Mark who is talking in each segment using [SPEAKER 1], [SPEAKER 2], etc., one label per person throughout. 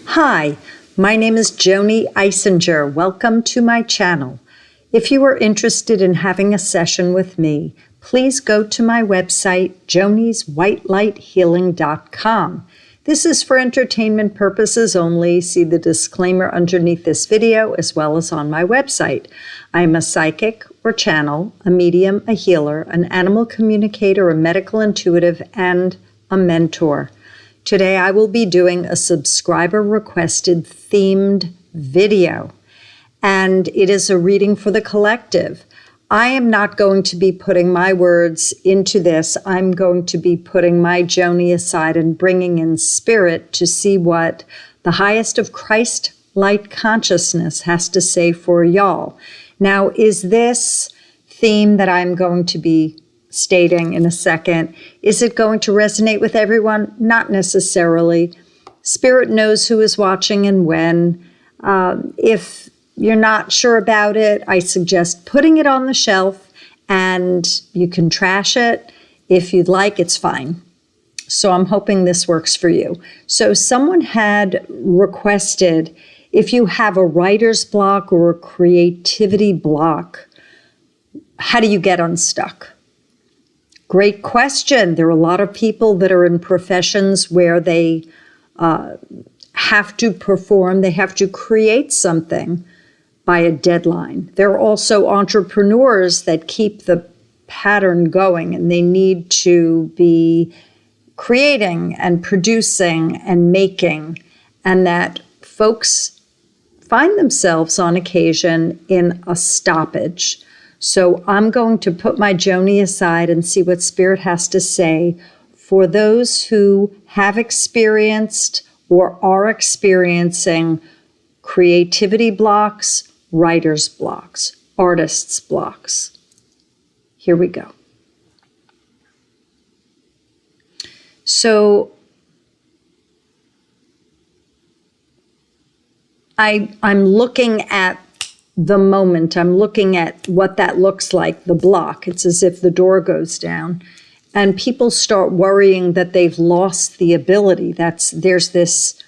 [SPEAKER 1] Hi, my name is Joanie Eisinger. Welcome to my channel. If you are interested in having a session with me, please go to my website, jonieswhitelightshealing.com. This is for entertainment purposes only. See the disclaimer underneath this video as well as on my website. I am a psychic or channel, a medium, a healer, an animal communicator, a medical intuitive, and a mentor. Today I will be doing a subscriber-requested themed video, and it is a reading for the collective. I am not going to be putting my words into this. I'm going to be putting my Joanie aside and bringing in spirit to see what the highest of Christ light consciousness has to say for y'all. Now, is this theme that I'm going to be stating in a second, is it going to resonate with everyone? Not necessarily. Spirit knows who is watching and when. If you're not sure about it, I suggest putting it on the shelf and you can trash it. If you'd like, it's fine. So I'm hoping this works for you. So someone had requested, if you have a writer's block or a creativity block, how do you get unstuck? Great question. There are a lot of people that are in professions where they have to perform, they have to create something by a deadline. There are also entrepreneurs that keep the pattern going and they need to be creating and producing and making, and that folks find themselves on occasion in a stoppage. So I'm going to put my Joanie aside and see what Spirit has to say for those who have experienced or are experiencing creativity blocks, writer's blocks, artist's blocks. Here we go. So I'm looking at the moment. I'm looking at what that looks like, the block. It's as if the door goes down and people start worrying that they've lost the ability. There's this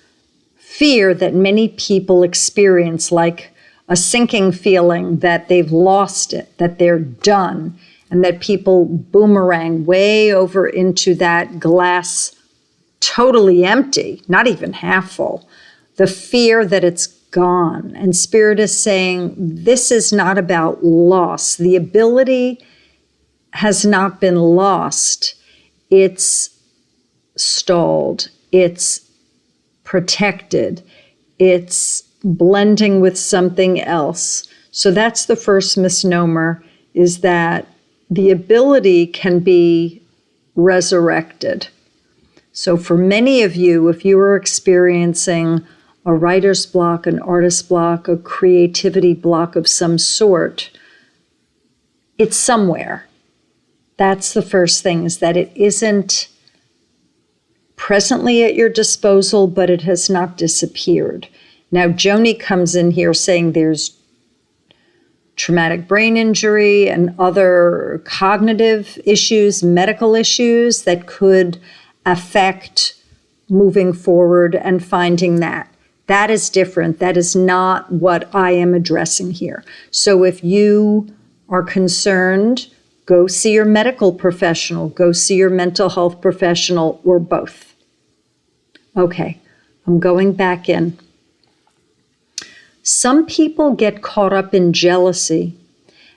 [SPEAKER 1] fear that many people experience, like a sinking feeling that they've lost it, that they're done, and that people boomerang way over into that glass totally empty, not even half full. The fear that it's gone. And Spirit is saying, this is not about loss. The ability has not been lost. It's stalled. It's protected. It's blending with something else. So that's the first misnomer, is that the ability can be resurrected. So for many of you, if you are experiencing a writer's block, an artist block, a creativity block of some sort, it's somewhere. That's the first thing, is that it isn't presently at your disposal, but it has not disappeared. Now, Joanie comes in here saying there's traumatic brain injury and other cognitive issues, medical issues that could affect moving forward and finding that. That is different. That is not what I am addressing here. So if you are concerned, go see your medical professional, go see your mental health professional, or both. Okay, I'm going back in. Some people get caught up in jealousy,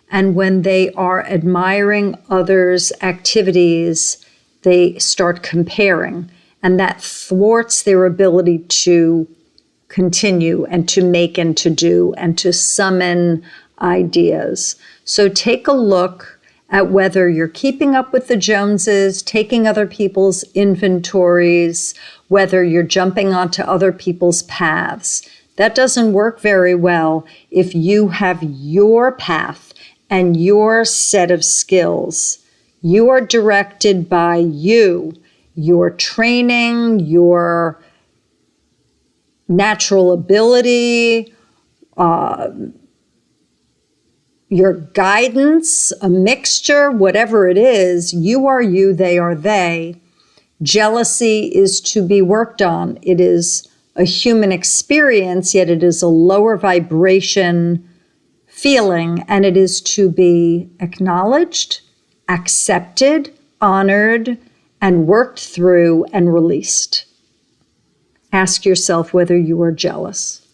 [SPEAKER 1] and when they are admiring others' activities, they start comparing, and that thwarts their ability to continue and to make and to do and to summon ideas. So take a look at whether you're keeping up with the Joneses, taking other people's inventories, whether you're jumping onto other people's paths. That doesn't work very well if you have your path and your set of skills. You are directed by you, your training, your natural ability, your guidance, a mixture, whatever it is. You are you, they are they. Jealousy is to be worked on. It is a human experience, yet it is a lower vibration feeling, and it is to be acknowledged, accepted, honored, and worked through and released. Ask yourself whether you are jealous.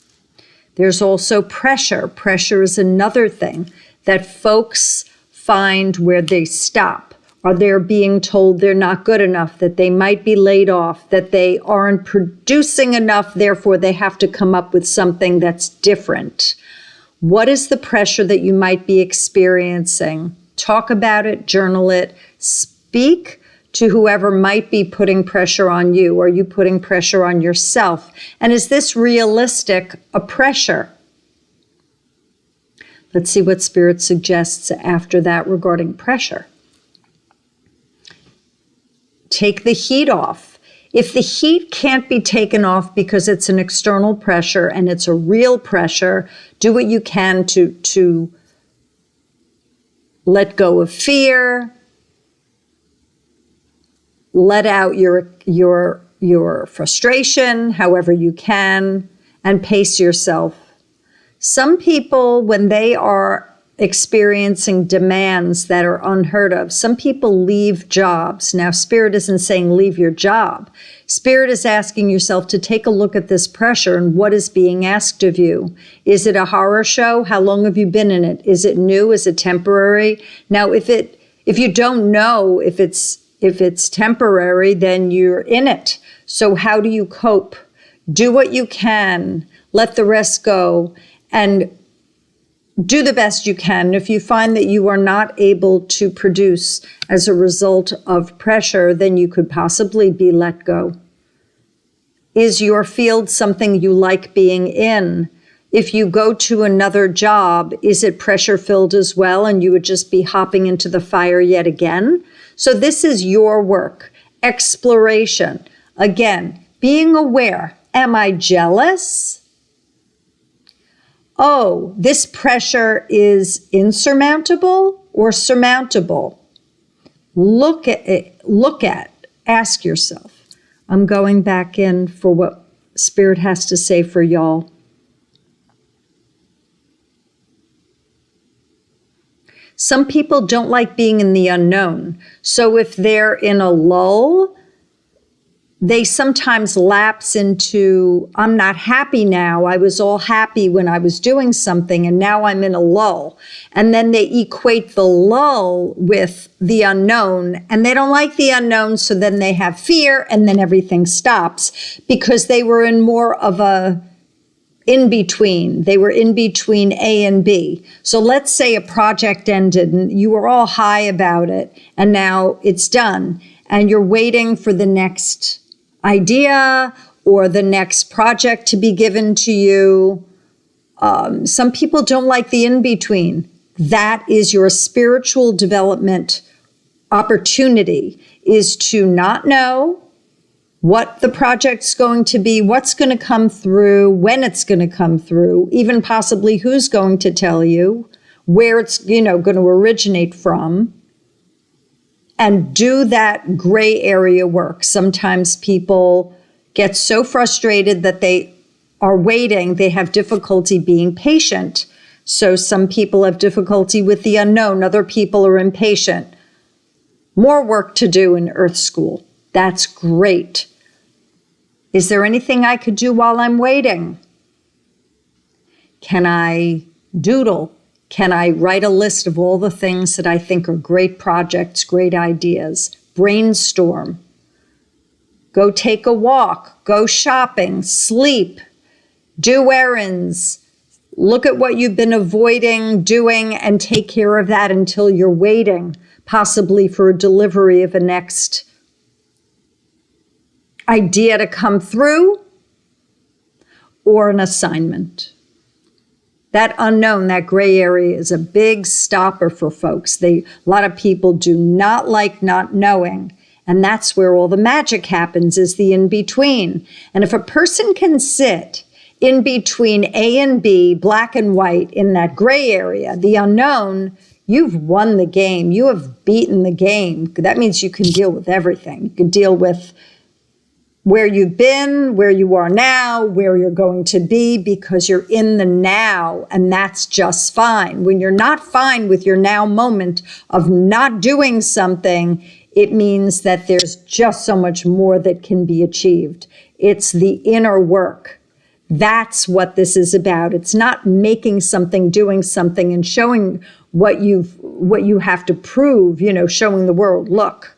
[SPEAKER 1] There's also pressure. Pressure is another thing that folks find where they stop, or they're being told they're not good enough, that they might be laid off, that they aren't producing enough, therefore they have to come up with something that's different. What is the pressure that you might be experiencing? Talk about it, journal it, speak to whoever might be putting pressure on you. Are you putting pressure on yourself? And is this realistic, a pressure? Let's see what Spirit suggests after that regarding pressure. Take the heat off. If the heat can't be taken off because it's an external pressure and it's a real pressure, do what you can to let go of fear, let out your frustration however you can, and pace yourself. Some people, when they are experiencing demands that are unheard of, some people leave jobs. Now, Spirit isn't saying leave your job. Spirit is asking yourself to take a look at this pressure and what is being asked of you. Is it a horror show? How long have you been in it? Is it new? Is it temporary? Now, if you don't know if it's temporary, then you're in it. So how do you cope? Do what you can. Let the rest go. And do the best you can. If you find that you are not able to produce as a result of pressure, then you could possibly be let go. Is your field something you like being in? If you go to another job, is it pressure-filled as well, and you would just be hopping into the fire yet again? So this is your work. Exploration. Again, being aware. Am I jealous? Oh, this pressure is insurmountable or surmountable? Look at it. Ask yourself. I'm going back in for what Spirit has to say for y'all. Some people don't like being in the unknown. So if they're in a lull, they sometimes lapse into, I'm not happy now. I was all happy when I was doing something, and now I'm in a lull. And then they equate the lull with the unknown, and they don't like the unknown, so then they have fear, and then everything stops because they were in more of a in-between. They were in between A and B. So let's say a project ended, and you were all high about it, and now it's done, and you're waiting for the next idea or the next project to be given to you. Some people don't like the in-between. That is your spiritual development opportunity, is to not know what the project's going to be, what's going to come through, when it's going to come through, even possibly who's going to tell you, where it's going to originate from. And do that gray area work. Sometimes people get so frustrated that they are waiting. They have difficulty being patient. So some people have difficulty with the unknown. Other people are impatient. More work to do in Earth School. That's great. Is there anything I could do while I'm waiting? Can I doodle? Can I write a list of all the things that I think are great projects, great ideas? Brainstorm. Go take a walk. Go shopping. Sleep. Do errands. Look at what you've been avoiding doing and take care of that until you're waiting, possibly for a delivery of a next idea to come through or an assignment. That unknown, that gray area is a big stopper for folks. A lot of people do not like not knowing. And that's where all the magic happens, is the in-between. And if a person can sit in between A and B, black and white, in that gray area, the unknown, you've won the game. You have beaten the game. That means you can deal with everything. You can deal with where you've been, where you are now, where you're going to be, because you're in the now, and that's just fine. When you're not fine with your now moment of not doing something, it means that there's just so much more that can be achieved. It's the inner work. That's what this is about. It's not making something, doing something, and showing what you have to prove, showing the world, look.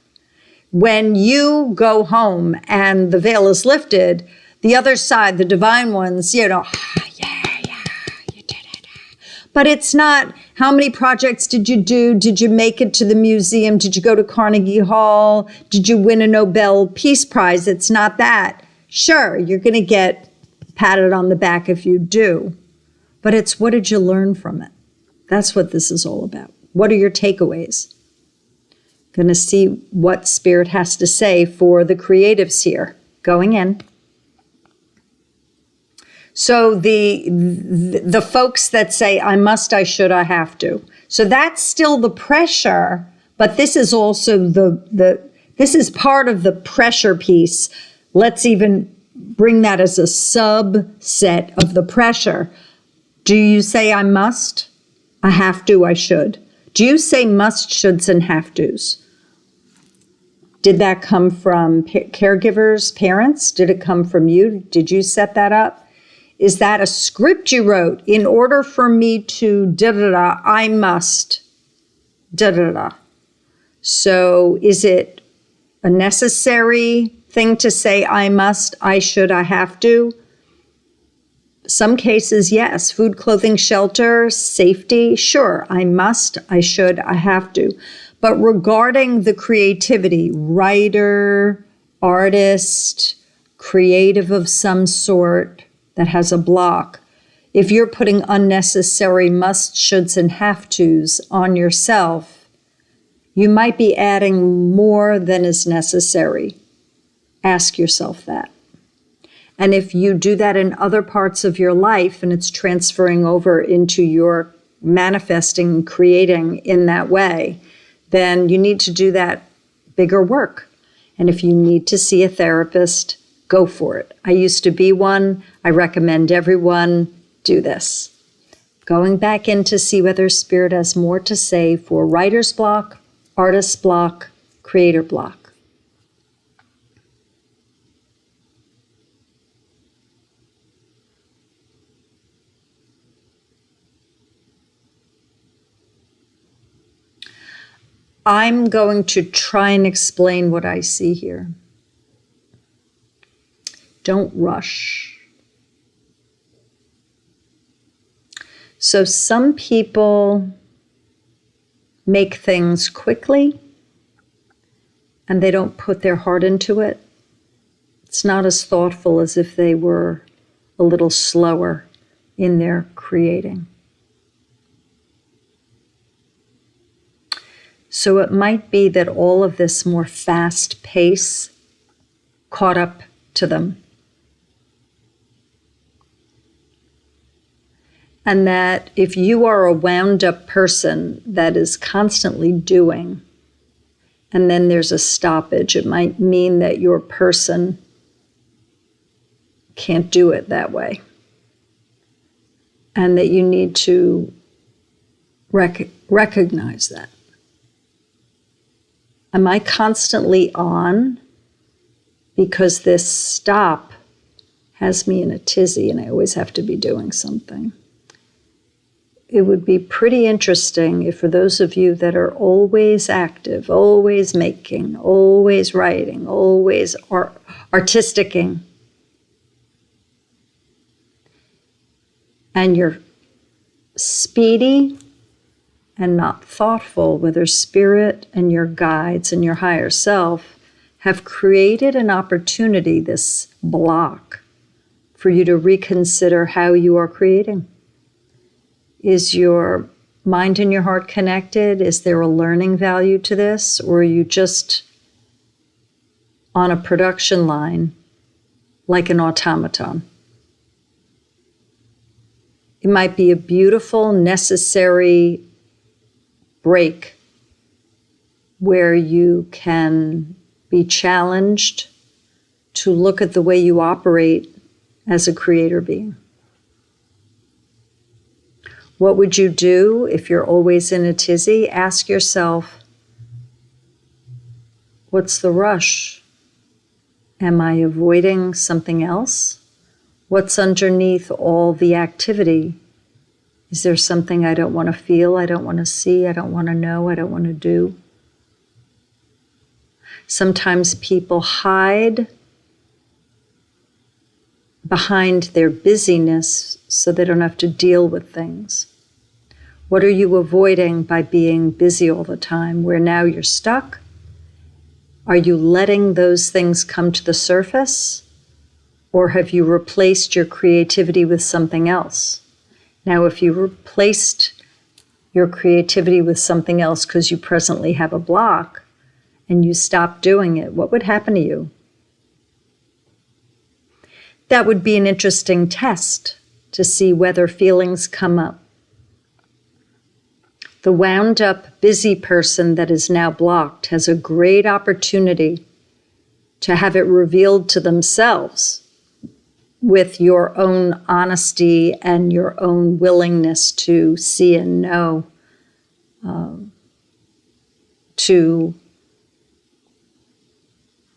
[SPEAKER 1] When you go home and the veil is lifted, the other side, the divine ones, yeah, you did it. But it's not, how many projects did you do? Did you make it to the museum? Did you go to Carnegie Hall? Did you win a Nobel Peace Prize? It's not that. Sure, you're going to get patted on the back if you do. But it's, what did you learn from it? That's what this is all about. What are your takeaways? Going to see what Spirit has to say for the creatives here. Going in. So the folks that say, I must, I should, I have to. So that's still the pressure, but this is also this is part of the pressure piece. Let's even bring that as a subset of the pressure. Do you say, I must, I have to, I should? Do you say must, shoulds, and have tos? Did that come from caregivers, parents? Did it come from you? Did you set that up? Is that a script you wrote? In order for me to da-da-da, I must da-da-da. So is it a necessary thing to say I must, I should, I have to? Some cases, yes. Food, clothing, shelter, safety, sure. I must, I should, I have to. But regarding the creativity, writer, artist, creative of some sort that has a block, if you're putting unnecessary must, shoulds, and have tos on yourself, you might be adding more than is necessary. Ask yourself that. And if you do that in other parts of your life and it's transferring over into your manifesting, creating in that way, then you need to do that bigger work. And if you need to see a therapist, go for it. I used to be one. I recommend everyone do this. Going back in to see whether Spirit has more to say for writer's block, artist's block, creator block. I'm going to try and explain what I see here. Don't rush. So some people make things quickly and they don't put their heart into it. It's not as thoughtful as if they were a little slower in their creating. So it might be that all of this more fast pace caught up to them. And that if you are a wound up person that is constantly doing, and then there's a stoppage, it might mean that your person can't do it that way. And that you need to recognize that. Am I constantly on because this stop has me in a tizzy and I always have to be doing something? It would be pretty interesting if for those of you that are always active, always making, always writing, always artisticing, and you're speedy and not thoughtful, whether Spirit and your guides and your higher self have created an opportunity, this block, for you to reconsider how you are creating. Is your mind and your heart connected? Is there a learning value to this? Or are you just on a production line like an automaton? It might be a beautiful, necessary break where you can be challenged to look at the way you operate as a creator being. What would you do if you're always in a tizzy? Ask yourself, what's the rush? Am I avoiding something else? What's underneath all the activity? Is there something I don't want to feel, I don't want to see, I don't want to know, I don't want to do? Sometimes people hide behind their busyness so they don't have to deal with things. What are you avoiding by being busy all the time, where now you're stuck? Are you letting those things come to the surface? Or have you replaced your creativity with something else? Now, if you replaced your creativity with something else because you presently have a block and you stopped doing it, what would happen to you? That would be an interesting test to see whether feelings come up. The wound up, busy person that is now blocked has a great opportunity to have it revealed to themselves with your own honesty and your own willingness to see and know, to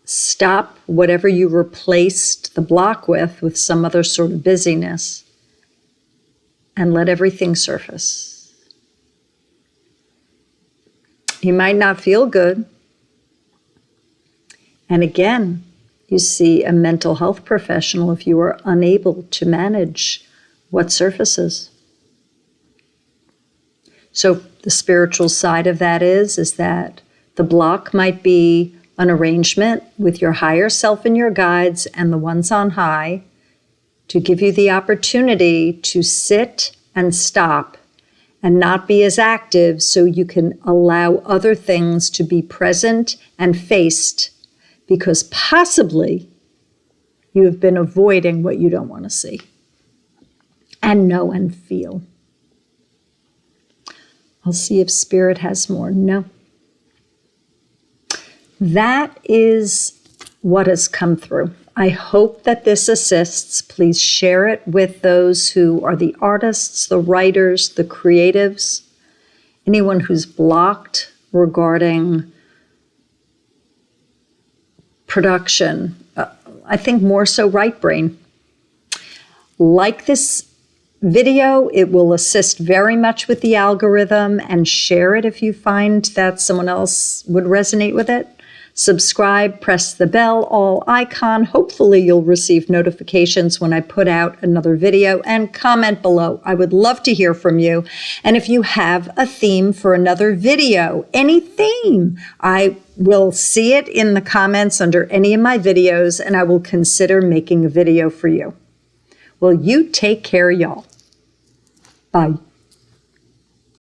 [SPEAKER 1] stop whatever you replaced the block with some other sort of busyness, and let everything surface. You might not feel good. And again, you see a mental health professional if you are unable to manage what surfaces. So the spiritual side of that is that the block might be an arrangement with your higher self and your guides and the ones on high to give you the opportunity to sit and stop and not be as active, so you can allow other things to be present and faced, because possibly you have been avoiding what you don't want to see and know and feel. I'll see if Spirit has more. No. That is what has come through. I hope that this assists. Please share it with those who are the artists, the writers, the creatives, anyone who's blocked regarding production. I think more so right brain. Like this video, it will assist very much with the algorithm, and share it if you find that someone else would resonate with it. Subscribe, press the bell, all icon. Hopefully you'll receive notifications when I put out another video, and comment below. I would love to hear from you. And if you have a theme for another video, any theme, I will see it in the comments under any of my videos, and I will consider making a video for you. Well, you take care, y'all. Bye.